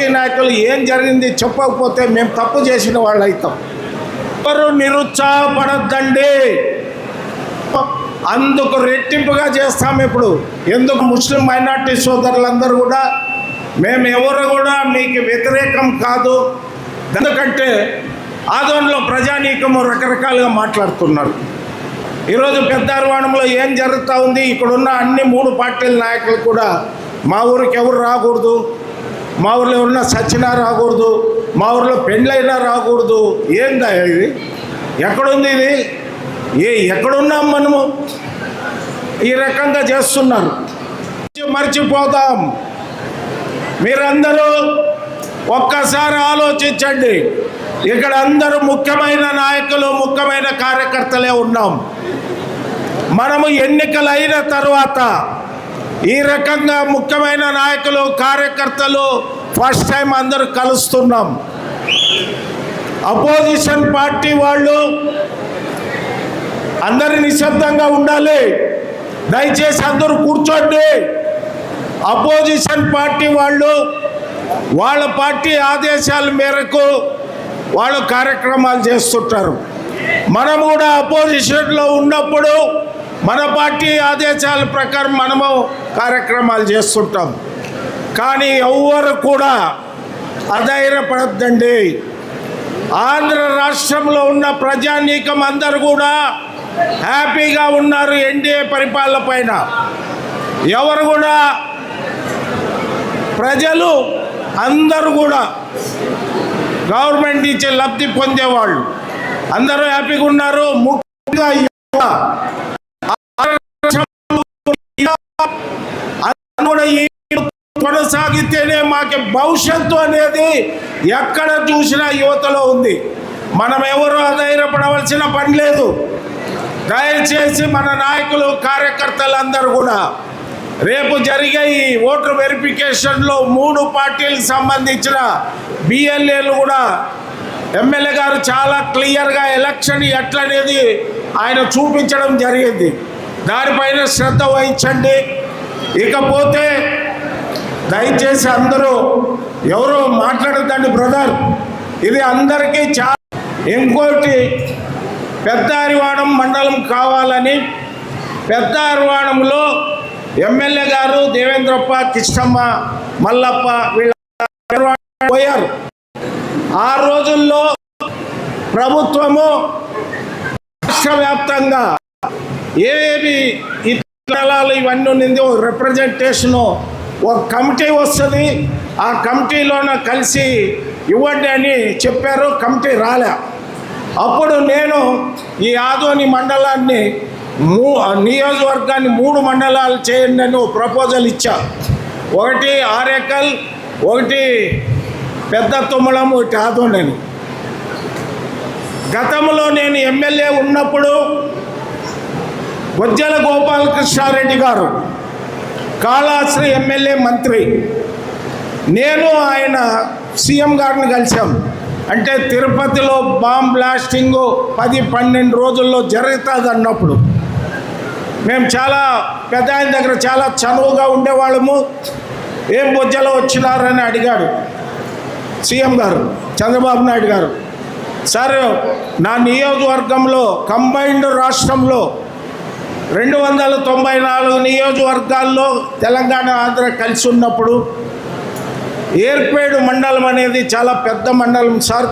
రాజకీయ నాయకులు ఏం జరిగింది చెప్పకపోతే మేము తప్పు చేసిన వాళ్ళు అవుతాం. ఎవరు నిరుత్సాహపడద్దండి, అందుకు రెట్టింపుగా చేస్తాం. ఇప్పుడు ఎందుకు ముస్లిం మైనార్టీ సోదరులందరూ కూడా మేము ఎవరు కూడా మీకు వ్యతిరేకం కాదు, ఎందుకంటే ఆదోన్లో ప్రజానీకము రకరకాలుగా మాట్లాడుతున్నారు. ఈరోజు పెద్దారవాణంలో ఏం జరుగుతూ ఉంది, ఇక్కడున్న అన్ని 3 పార్టీల నాయకులు కూడా మా ఊరికి ఎవరు రాకూడదు, మా ఊరిలో ఎవరన్నా సచ్చినా రాకూడదు, మా ఊరిలో పెళ్ళైనా రాకూడదు. ఏందా ఇది? ఎక్కడుంది ఇది? ఎక్కడున్నాం మనము? ఈ రకంగా చేస్తున్నారు. మర్చిపోతాం. మీరందరూ ఒక్కసారి ఆలోచించండి. ఇక్కడ అందరూ ముఖ్యమైన నాయకులు, ముఖ్యమైన కార్యకర్తలే ఉన్నాం. మనము ఎన్నికలు అయిన తర్వాత ఈ రకంగా ముఖ్యమైన నాయకులు, కార్యకర్తలు ఫస్ట్ టైం అందరూ కలుస్తున్నాం. అపోజిషన్ పార్టీ వాళ్ళు అందరు నిశ్శబ్దంగా ఉండాలి. దయచేసి అందరూ కూర్చోండి. అపోజిషన్ పార్టీ వాళ్ళు వాళ్ళ పార్టీ ఆదేశాల మేరకు వాళ్ళు కార్యక్రమాలు చేస్తుంటారు. మనం కూడా అపోజిషన్లో ఉన్నప్పుడు మన పార్టీ ఆదేశాల ప్రకారం మనము కార్యక్రమాలు చేస్తుంటాం. కానీ ఎవ్వరు కూడా అధైర్యపడద్దండి. ఆంధ్ర రాష్ట్రంలో ఉన్న ప్రజానీకం అందరూ కూడా హ్యాపీగా ఉన్నారు ఎన్డీఏ పరిపాలన పైన. ఎవరు కూడా ప్రజలు అందరూ కూడా గవర్నమెంట్ నుంచి లబ్ధి పొందేవాళ్ళు అందరూ హ్యాపీగా ఉన్నారు. ముఖ్యంగా కొనసాగితేనే మాకు భవిష్యత్తు అనేది ఎక్కడ చూసినా యువతలో ఉంది. మనం ఎవరు అధైర్యపడవలసిన పని లేదు. దయచేసి మన నాయకులు, కార్యకర్తలు అందరూ కూడా రేపు జరిగే ఈ ఓటర్ వెరిఫికేషన్లో 3 పార్టీలకు సంబంధించిన బిఎల్ఏలు కూడా ఎమ్మెల్యే గారు చాలా క్లియర్గా ఎలక్షన్ ఎట్లనేది ఆయన చూపించడం జరిగింది. దానిపైన శ్రద్ధ వహించండి. ఇకపోతే దయచేసి అందరూ ఎవరో మాట్లాడద్దండి బ్రదర్, ఇది అందరికీ చాలా. ఇంకోటి పెద్దారవాణం మండలం కావాలని పెద్దారవాణంలో ఎమ్మెల్యే గారు దేవేంద్రప్ప, కిష్టమ్మ, మల్లప్ప వీళ్ళ పోయారు. ఆ రోజుల్లో ప్రభుత్వము రాష్ట్ర వ్యాప్తంగా ఏవి ఇతరాలు ఇవన్నీ ఉన్నింది. ఒక రిప్రజెంటేషను, ఒక కమిటీ వస్తుంది. ఆ కమిటీలోన కలిసి ఇవ్వండి అని చెప్పారు. కమిటీ రాలే. అప్పుడు నేను ఈ ఆదోని మండలాన్ని నియోజకవర్గాన్ని 3 మండలాలు చేయండి అని ప్రపోజల్ ఇచ్చా. ఒకటి ఆరేకల్, ఒకటి పెద్ద తుమ్మలం, ఒకటి ఆదోని అని. గతంలో నేను ఎమ్మెల్యే ఉన్నప్పుడు బొజ్జల గోపాలకృష్ణారెడ్డి గారు కాళాశ్రీ ఎమ్మెల్యే మంత్రి, నేను ఆయన సీఎం గారిని కలిసాం. అంటే తిరుపతిలో బాంబ్ బ్లాస్టింగు 10-12 రోజుల్లో జరుగుతుంది అన్నప్పుడు మేము చాలా పెద్ద ఆయన దగ్గర చాలా చనువుగా ఉండేవాళ్ళము. ఏం బొజ్జలో వచ్చినారని అడిగాడు సీఎం గారు, చంద్రబాబు నాయుడు గారు. సార్, నా నియోజకవర్గంలో కంబైన్డ్ రాష్ట్రంలో 294 నియోజకవర్గాల్లో తెలంగాణ, ఆంధ్ర కలిసి ఉన్నప్పుడు ఏర్పేడు మండలం అనేది చాలా పెద్ద మండలం సార్.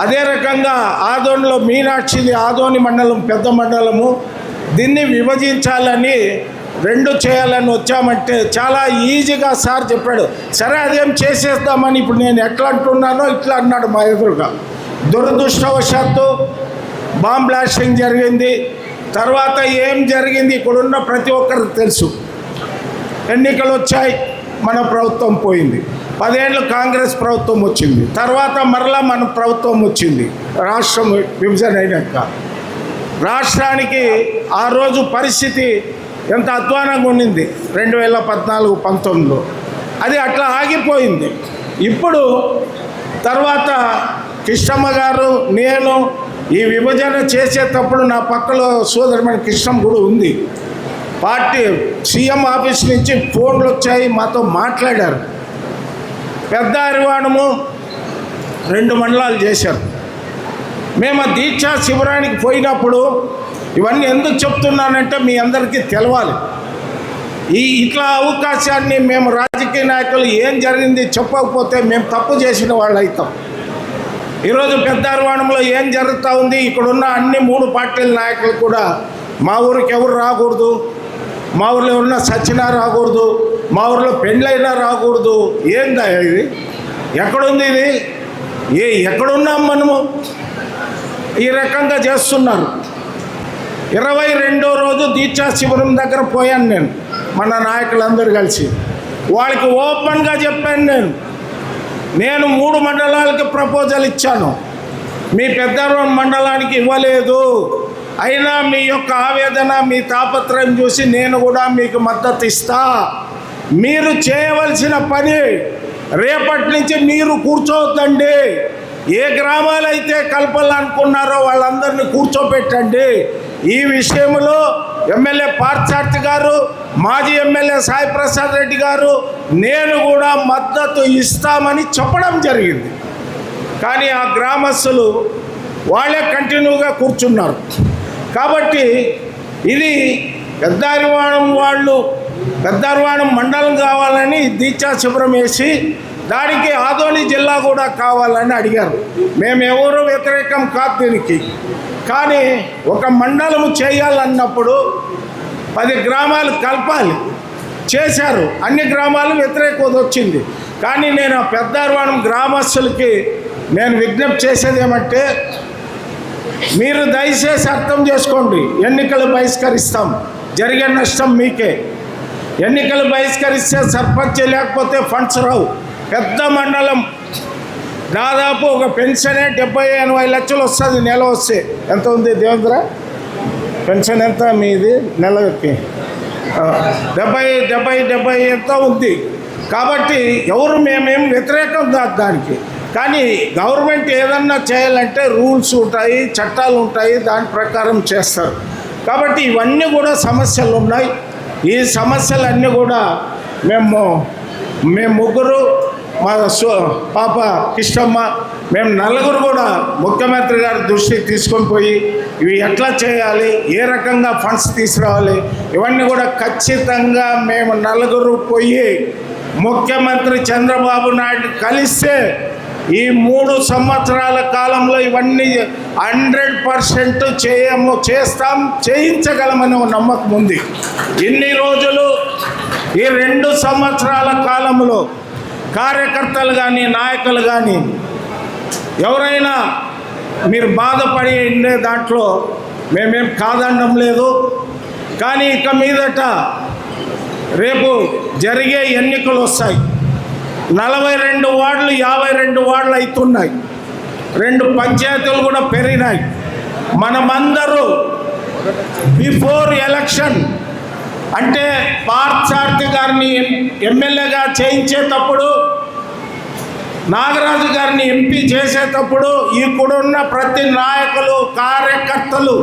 అదే రకంగా ఆదోనిలో మీనాక్షిది ఆదోని మండలం పెద్ద మండలము. దీన్ని విభజించాలని 2 చేయాలని వచ్చామంటే చాలా ఈజీగా సార్ చెప్పాడు. సరే అదేం చేసేద్దామని ఇప్పుడు నేను ఎట్లా అంటున్నానో ఇట్లా అన్నాడు మా ఎదురుగా. దురదృష్టవశాత్తు బాంబ్ బ్లాస్టింగ్ జరిగింది. తర్వాత ఏం జరిగింది ఇక్కడున్న ప్రతి ఒక్కరికి తెలుసు. ఎన్నికలు వచ్చాయి, మన ప్రభుత్వం పోయింది. 10 ఏళ్ళు కాంగ్రెస్ ప్రభుత్వం వచ్చింది. తర్వాత మరలా మన ప్రభుత్వం వచ్చింది. రాష్ట్రం విభజన అయినాక రాష్ట్రానికి ఆ రోజు పరిస్థితి ఎంత అధ్వానంగా ఉండింది 2014-19లో. అది అట్లా ఆగిపోయింది. ఇప్పుడు తర్వాత కిష్టమ్మ గారు, నేను ఈ విభజన చేసేటప్పుడు నా పక్కలో సోదరుమైన కృష్ణం కూడా ఉంది. పార్టీ సీఎం ఆఫీస్ నుంచి ఫోన్లు వచ్చాయి, మాతో మాట్లాడారు. పెద్ద అరివాణము 2 మండలాలు చేశారు. మేము ఆ దీక్షా శిబిరానికి పోయినప్పుడు ఇవన్నీ ఎందుకు చెప్తున్నానంటే మీ అందరికీ తెలవాలి. ఇట్లా అవకాశాన్ని మేము రాజకీయ నాయకులు ఏం జరిగింది చెప్పకపోతే మేము తప్పు చేసిన వాళ్ళు అవుతాం. ఈరోజు పెద్ద అరివాణంలో ఏం జరుగుతూ ఉంది, ఇక్కడున్న అన్ని 3 పార్టీల నాయకులు కూడా మా ఊరికి ఎవరు రాకూడదు, మా ఊరిలో ఎవరన్నా సచ్చినా రాకూడదు, మా ఊరిలో పెళ్ళైనా రాకూడదు. ఏందా ఇది? ఎక్కడుంది ఇది? ఎక్కడున్నాం మనము? ఈ రకంగా చేస్తున్నారు. 22వ రోజు దీక్షా శిబిరం దగ్గర పోయాను నేను, మన నాయకులందరూ కలిసి వాళ్ళకి ఓపెన్గా చెప్పాను. నేను 3 మండలాలకి ప్రపోజల్ ఇచ్చాను, మీ పెద్ద మండలానికి ఇవ్వలేదు. అయినా మీ యొక్క ఆవేదన, మీ తాపత్రయం చూసి నేను కూడా మీకు మద్దతు ఇస్తా. మీరు చేయవలసిన పని రేపటి నుంచి మీరు కూర్చోవద్దండి. ఏ గ్రామాలైతే కలపాలనుకున్నారో వాళ్ళందరినీ కూర్చోపెట్టండి. ఈ విషయంలో ఎమ్మెల్యే పార్థసారథి గారు, మాజీ ఎమ్మెల్యే సాయి ప్రసాద్ రెడ్డి గారు, నేను కూడా మద్దతు ఇస్తామని చెప్పడం జరిగింది. కానీ ఆ గ్రామస్తులు వాళ్ళే కంటిన్యూగా కూర్చున్నారు. కాబట్టి ఇది పెద్ద అరివాణం మండలం కావాలని దీక్షా శిబిరం వేసి దానికి ఆదోని జిల్లా కూడా కావాలని అడిగారు. మేము ఎవరు వ్యతిరేకం కాదు దీనికి. కానీ ఒక మండలం చేయాలన్నప్పుడు 10 గ్రామాలు కలపాలి, చేశారు. అన్ని గ్రామాలు వ్యతిరేకత వచ్చింది. కానీ నేను ఆ పెద్ద అరివాణం గ్రామస్తులకి నేను విజ్ఞప్తి చేసేది ఏమంటే, మీరు దయచేసి అర్థం చేసుకోండి. ఎన్నికలు బహిష్కరిస్తాం, జరిగే నష్టం మీకే. ఎన్నికలు బహిష్కరిస్తే సర్పంచ్ లేకపోతే ఫండ్స్ రావు. పెద్ద మండలం దాదాపు ఒక పెన్షనే 70-80 లక్షలు వస్తుంది నెల వస్తే. ఎంత ఉంది దేవేంద్ర పెన్షన్? ఎంత మీది నెలకి? 70 ఎంత ఉంది. కాబట్టి ఎవరు మేమేం వ్యతిరేకం కాదు దానికి. కానీ గవర్నమెంట్ ఏదన్నా చేయాలంటే రూల్స్ ఉంటాయి, చట్టాలు ఉంటాయి, దాని ప్రకారం చేస్తారు. కాబట్టి ఇవన్నీ కూడా సమస్యలు ఉన్నాయి. ఈ సమస్యలన్నీ కూడా మేము ముగ్గురు, మా పాప కిష్టమ్మ, మేము నలుగురు కూడా ముఖ్యమంత్రి గారి దృష్టికి తీసుకొని పోయి ఇవి ఎట్లా చేయాలి, ఏ రకంగా ఫండ్స్ తీసుకురావాలి, ఇవన్నీ కూడా ఖచ్చితంగా మేము నలుగురు పోయి ముఖ్యమంత్రి చంద్రబాబు నాయుడు కలిస్తే ఈ 3 సంవత్సరాల కాలంలో ఇవన్నీ 100% చేస్తాం, చేయించగలమనే నమ్మకం ఉంది. ఇన్ని రోజులు ఈ 2 సంవత్సరాల కాలంలో కార్యకర్తలు కానీ నాయకులు కానీ ఎవరైనా మీరు బాధపడి ఉండే దాంట్లో మేమేం కాదనడం లేదు. కానీ ఇక మీదట రేపు జరిగే ఎన్నికలు వస్తాయి. 42 వార్డులు 52 వార్డులు అవుతున్నాయి. 2 పంచాయతీలు కూడా పెరిగినాయి. మనమందరూ బిఫోర్ ఎలక్షన్ అంటే పార్థసారథి గారిని ఎమ్మెల్యేగా చేయించేటప్పుడు, నాగరాజు గారిని ఎంపీ చేసేటప్పుడు ఇక్కడున్న ప్రతి నాయకులు, కార్యకర్తలు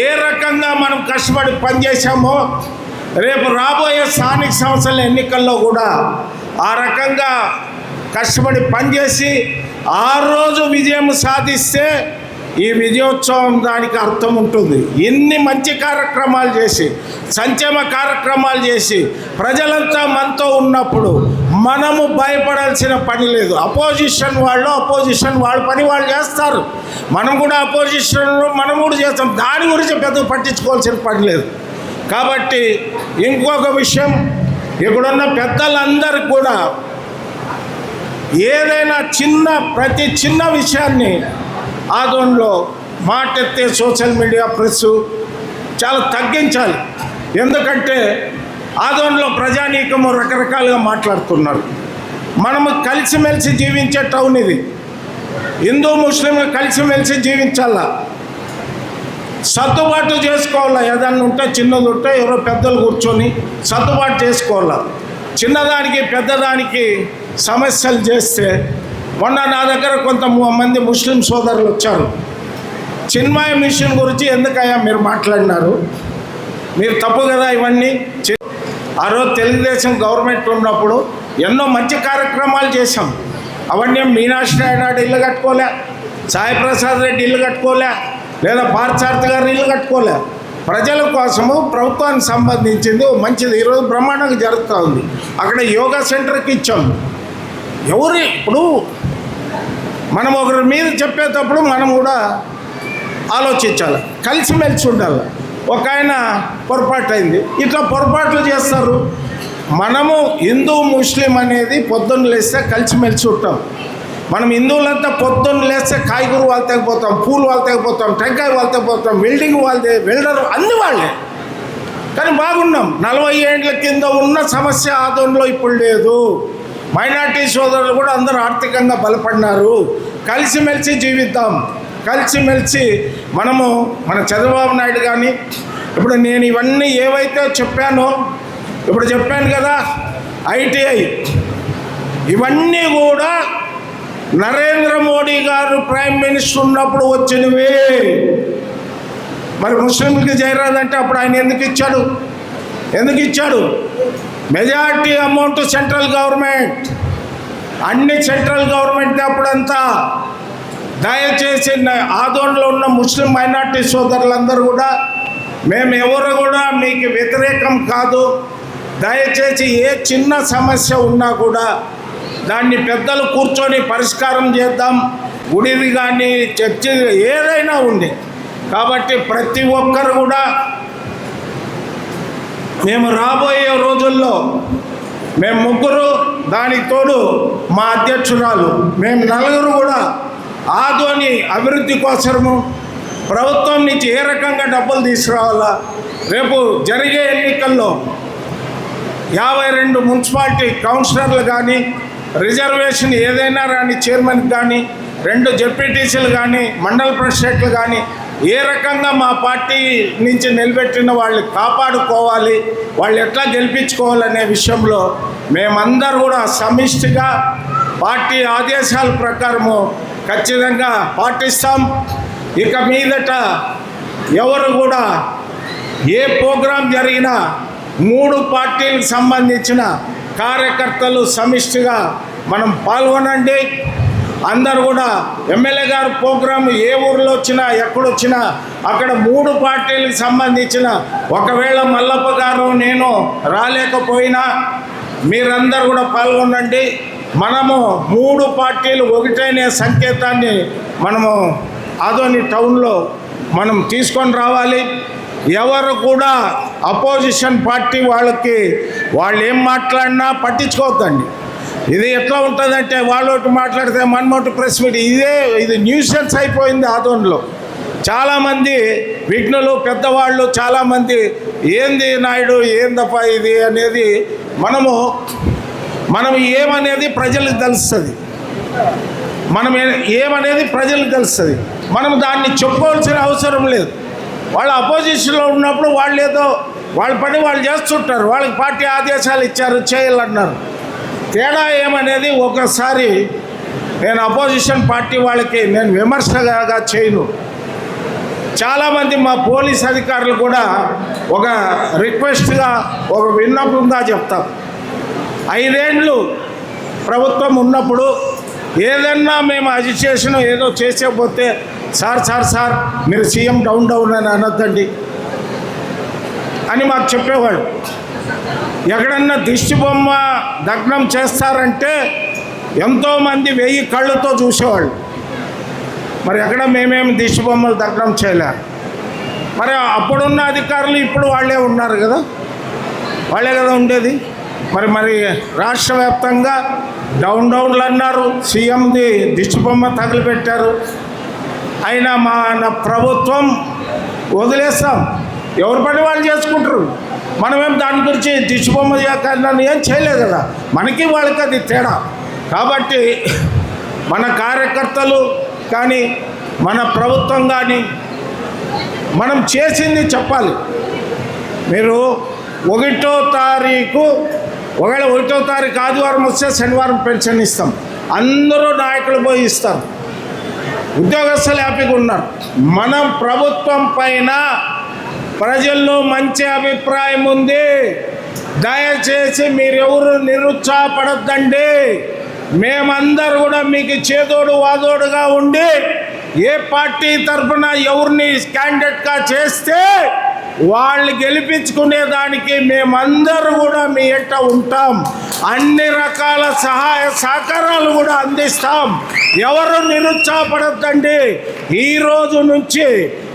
ఏ రకంగా మనం కష్టపడి పనిచేసామో రేపు రాబోయే స్థానిక సంస్థల ఎన్నికల్లో కూడా ఆ రకంగా కష్టపడి పనిచేసి ఆ రోజు విజయం సాధిస్తే ఈ విజయోత్సవం దానికి అర్థం ఉంటుంది. ఇన్ని మంచి కార్యక్రమాలు చేసి, సంక్షేమ కార్యక్రమాలు చేసి ప్రజలంతా మనతో ఉన్నప్పుడు మనము భయపడాల్సిన పని లేదు. అపోజిషన్ వాళ్ళ పని వాళ్ళు చేస్తారు, మనం కూడా అపోజిషన్లో మనం కూడా చేస్తాం. దాని గురించి పెద్దగా పట్టించుకోవాల్సిన పని లేదు. కాబట్టి ఇంకొక విషయం, ఇక్కడున్న పెద్దలందరికీ కూడా ఏదైనా ప్రతి చిన్న విషయాన్ని ఆదోన్లో మాటెత్తే సోషల్ మీడియా ప్రెస్ చాలా తగ్గించాలి. ఎందుకంటే ఆదోన్లో ప్రజానీకము రకరకాలుగా మాట్లాడుతున్నారు. మనము కలిసిమెలిసి జీవించే టౌన్ ఇది. హిందూ ముస్లింలు కలిసిమెలిసి జీవించాలా, సర్దుబాటు చేసుకోవాలా. ఏదన్నా ఉంటే చిన్నది ఉంటే ఎవరో పెద్దలు కూర్చొని సర్దుబాటు చేసుకోవాలా. చిన్నదానికి పెద్దదానికి సమస్యలు చేస్తే, మొన్న నా దగ్గర కొంతమంది ముస్లిం సోదరులు వచ్చారు. చిన్మయ మిషన్ గురించి ఎందుకయ్యా మీరు మాట్లాడినారు, మీరు తప్పు కదా ఇవన్నీ. ఆ రోజు తెలుగుదేశం గవర్నమెంట్ ఉన్నప్పుడు ఎన్నో మంచి కార్యక్రమాలు చేశాం. అవన్నీ మీనాక్షి నాయుడు ఇల్లు కట్టుకోలే, సాయి ప్రసాద్ రెడ్డి ఇల్లు కట్టుకోలే, లేదా పార్థసారథి గారు ఇల్లు కట్టుకోలే. ప్రజల కోసము ప్రభుత్వానికి సంబంధించింది మంచిది ఈరోజు బ్రహ్మాండంగా జరుగుతూ ఉంది. అక్కడ యోగా సెంటర్కి ఇచ్చాం. ఇప్పుడు మనం ఒకరి మీద చెప్పేటప్పుడు మనం కూడా ఆలోచించాలి, కలిసిమెలిసి ఉండాలి. ఒక ఆయన పొరపాటు అయింది, ఇట్లా పొరపాట్లు చేస్తారు. మనము హిందూ ముస్లిం అనేది పొద్దున్న లేస్తే కలిసిమెలిసి ఉంటాం. మనం హిందువులంతా పొద్దున్న లేస్తే కాయగూరు వాళ్ళతో పోతాం, పూలు వాళ్ళతో పోతాం, టెంకాయ వాళ్ళతో పోతాం, వెల్డింగ్ వాళ్ళదే, వెల్డర్ అన్ని వాళ్ళే. కానీ బాగున్నాం. 40 ఏళ్ళ కింద ఉన్న సమస్య ఆదోన్లో ఇప్పుడు లేదు. మైనార్టీ సోదరులు కూడా అందరూ ఆర్థికంగా బలపడినారు. కలిసిమెలిసి జీవిద్దాం. కలిసిమెలిసి మనము మన చంద్రబాబు నాయుడు కానీ ఇప్పుడు నేను ఇవన్నీ ఏవైతే చెప్పానో ఇప్పుడు చెప్పాను కదా, ITI ఇవన్నీ కూడా నరేంద్ర మోడీ గారు ప్రైమ్ మినిస్టర్ ఉన్నప్పుడు వచ్చినవే. మరి ముస్లింలకి చేయరాదంటే అప్పుడు ఆయన ఎందుకు ఇచ్చాడు? మెజారిటీ అమౌంట్ సెంట్రల్ గవర్నమెంట్, అన్ని సెంట్రల్ గవర్నమెంట్ అప్పుడంతా. దయచేసి ఆదోన్లో ఉన్న ముస్లిం మైనార్టీ సోదరులందరూ కూడా మేము ఎవరు కూడా మీకు వ్యతిరేకం కాదు. దయచేసి ఏ చిన్న సమస్య ఉన్నా కూడా దాన్ని పెద్దలు కూర్చొని పరిష్కారం చేద్దాం. గుడిది కానీ చర్చి ఏదైనా ఉంది. కాబట్టి ప్రతి ఒక్కరు కూడా మేము రాబోయే రోజుల్లో మేము ముగ్గురు, దానికి తోడు మా అధ్యక్షురాలు, మేము నలుగురు కూడా ఆదోని అభివృద్ధి కోసము ప్రభుత్వం నుంచి ఏ రకంగా డబ్బులు తీసుకురావాలా, రేపు జరిగే ఎన్నికల్లో 52 మున్సిపాలిటీ కౌన్సిలర్లు కానీ, రిజర్వేషన్ ఏదైనా రాని చైర్మన్కి కానీ, 2 జెడ్పీటీసీలు కానీ, మండల ప్రెసిడెంట్లు కానీ ఏ రకంగా మా పార్టీ నుంచి నిలబెట్టిన వాళ్ళు కాపాడుకోవాలి, వాళ్ళు ఎట్లా గెలిపించుకోవాలనే విషయంలో మేమందరూ కూడా సమిష్టిగా పార్టీ ఆదేశాల ప్రకారము ఖచ్చితంగా పాటిస్తాం. ఇక మీదట ఎవరు కూడా ఏ ప్రోగ్రాం జరిగినా 3 పార్టీలకు సంబంధించిన కార్యకర్తలు సమిష్టిగా మనం పాల్గొనండి. అందరూ కూడా ఎమ్మెల్యే గారు ప్రోగ్రాం ఏ ఊరిలో వచ్చినా ఎక్కడొచ్చినా అక్కడ 3 పార్టీలకు సంబంధించిన ఒకవేళ మల్లప్ప గారు నేను రాలేకపోయినా మీరందరూ కూడా పాల్గొనండి. మనము 3 పార్టీలు ఒకటైన సంకేతాన్ని మనము ఆదోని టౌన్లో మనం తీసుకొని రావాలి. ఎవరు కూడా అపోజిషన్ పార్టీ వాళ్ళు ఏం మాట్లాడినా పట్టించుకోవద్దండి. ఇది ఎట్లా ఉంటుందంటే వాళ్ళు ఒకటి మాట్లాడితే మనమోటి ప్రెస్ మీట్, ఇది న్యూసెన్స్ అయిపోయింది ఆదోన్లో. చాలామంది విఘ్నులు పెద్దవాళ్ళు చాలామంది ఏంది నాయుడు ఏందప్ప ఇది అనేది మనం ఏమనేది ప్రజలకు తెలుస్తుంది. మనం దాన్ని చెప్పుకోవాల్సిన అవసరం లేదు. వాళ్ళు అపోజిషన్లో ఉన్నప్పుడు వాళ్ళు ఏదో వాళ్ళ పని వాళ్ళు చేస్తుంటారు. వాళ్ళకి పార్టీ ఆదేశాలు ఇచ్చారు చేయాలన్నారు. తేడా ఏమనేది ఒకసారి నేను అపోజిషన్ పార్టీ వాళ్ళకి నేను విమర్శగా చేయను. చాలామంది మా పోలీస్ అధికారులు కూడా ఒక రిక్వెస్ట్గా ఒక విన్నపంగా చెప్తారు. 5 ఏళ్ళు ప్రభుత్వం ఉన్నప్పుడు ఏదన్నా మేము అజిటేషన్ ఏదో చేసేపోతే సార్ మీరు సీఎం డౌన్ అని అనొద్దండి అని మాకు చెప్పేవాడు. ఎక్కడన్నా దిష్టి బొమ్మ దగ్నం చేస్తారంటే ఎంతోమంది 1000 కళ్ళతో చూసేవాళ్ళు. మరి ఎక్కడ మేమేమి దిష్టి బొమ్మలు దగ్నం చేయలే. మరి అప్పుడున్న అధికారులు ఇప్పుడు వాళ్ళే ఉన్నారు కదా, వాళ్ళే కదా ఉండేది. మరి రాష్ట్ర వ్యాప్తంగా డౌన్లు అన్నారు, సీఎంది దిష్టి బొమ్మ తగిలిపెట్టారు. అయినా మన ప్రభుత్వం వదిలేస్తాం, ఎవరి పని వాళ్ళు చేసుకుంటారు. మనమేం దాని గురించి దిష్టి బొమ్మ ఏం చేయలేదు కదా, మనకి వాళ్ళకి అది తేడా. కాబట్టి మన కార్యకర్తలు కానీ మన ప్రభుత్వం కానీ మనం చేసింది చెప్పాలి. మీరు 1వ తారీఖు ఒకవేళ 1వ తారీఖు ఆదివారం వస్తే శనివారం పెన్షన్ ఇస్తాం. అందరూ నాయకులు పోయి ఇస్తారు. ఉద్యోగస్తులు హ్యాపీగా ఉన్నారు. మనం ప్రభుత్వం పైన ప్రజల్లో మంచి అభిప్రాయం ఉంది. దయచేసి మీరెవరు నిరుత్సాహపడద్దండి. మేమందరూ కూడా మీకు చేదోడు వాదోడుగా ఉండి ఏ పార్టీ తరఫున ఎవరిని క్యాండిడేట్గా చేస్తే వాళ్ళు గెలిపించుకునే దానికి మేమందరూ కూడా మీ ఎంట ఉంటాం. అన్ని రకాల సహాయ సహకారాలు కూడా అందిస్తాం. ఎవరు నిరుత్సాహపడద్దండి. ఈ రోజు నుంచి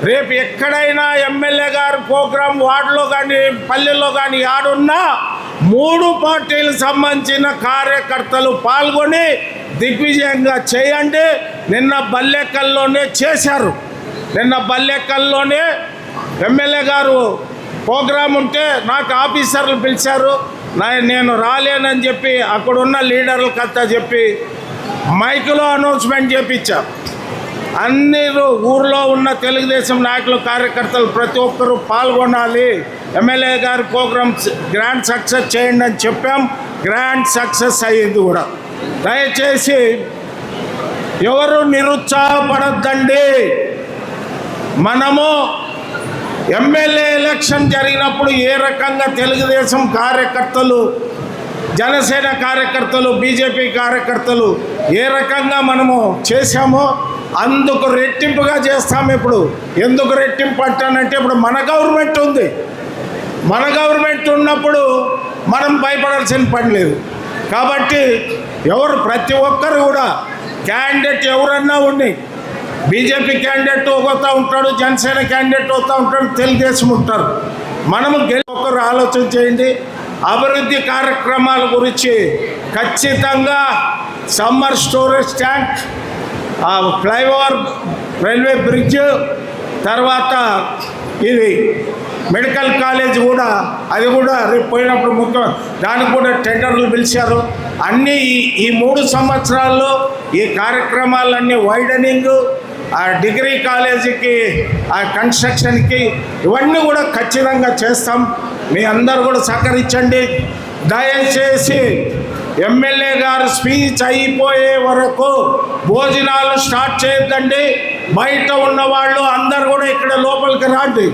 రేపు ఎక్కడైనా ఎమ్మెల్యే గారి ప్రోగ్రాం వార్డులో కానీ పల్లెల్లో కానీ ఆడున్నా 3 పార్టీలకు సంబంధించిన కార్యకర్తలు పాల్గొని దిగ్విజయంగా చేయండి. నిన్న బల్లెకల్లోనే చేశారు. నిన్న బల్లెకల్లోనే ఎమ్మెల్యే గారు ప్రోగ్రాం ఉంటే నాకు ఆఫీసర్లు పిలిచారు. నేను రాలేనని చెప్పి అక్కడున్న లీడర్లకు అంతా చెప్పి మైకులో అనౌన్స్మెంట్ చేపించారు. అందరూ ఊర్లో ఉన్న తెలుగుదేశం నాయకులు కార్యకర్తలు ప్రతి ఒక్కరూ పాల్గొనాలి, ఎమ్మెల్యే గారి ప్రోగ్రామ్స్ గ్రాండ్ సక్సెస్ చేయండి అని చెప్పాం. గ్రాండ్ సక్సెస్ అయ్యింది కూడా. దయచేసి ఎవరు నిరుత్సాహపడద్దండి. మనము ఎమ్మెల్యే ఎలక్షన్ జరిగినప్పుడు ఏ రకంగా తెలుగుదేశం కార్యకర్తలు, జనసేన కార్యకర్తలు, బీజేపీ కార్యకర్తలు ఏ రకంగా మనము చేశామో అందుకు రెట్టింపుగా చేస్తాము ఇప్పుడు. ఎందుకు రెట్టింపు అంటానంటే ఇప్పుడు మన గవర్నమెంట్ ఉంది. మన గవర్నమెంట్ ఉన్నప్పుడు మనం భయపడాల్సిన పని లేదు. కాబట్టి ప్రతి ఒక్కరు కూడా క్యాండిడేట్ ఎవరన్నా ఉండి, బీజేపీ క్యాండిడేట్ ఒకతా ఉంటాడు, జనసేన క్యాండిడేట్ అవుతా ఉంటాడు, తెలుగుదేశం ఉంటారు. మనము ఒక్కరు ఆలోచన చేయండి. అభివృద్ధి కార్యక్రమాల గురించి ఖచ్చితంగా summer storage tank, flyover, railway bridge, తర్వాత ఇది మెడికల్ కాలేజ్ కూడా, అది కూడా రేపు పోయినప్పుడు ముఖ్యం, దానికి కూడా టెండర్లు పిలిచారు. అన్నీ ఈ 3 సంవత్సరాల్లో ఈ కార్యక్రమాలన్నీ వైడనింగ్, ఆ డిగ్రీ కాలేజీకి, ఆ కన్స్ట్రక్షన్కి, ఇవన్నీ కూడా ఖచ్చితంగా చేస్తాం. మీ అందరూ కూడా సహకరించండి. దయచేసి ఎమ్మెల్యే గారు స్పీచ్ అయిపోయే వరకు భోజనాలు స్టార్ట్ చేయొద్దండి. బయట ఉన్న వాళ్ళు అందరూ కూడా ఇక్కడ లోపలికి రండి.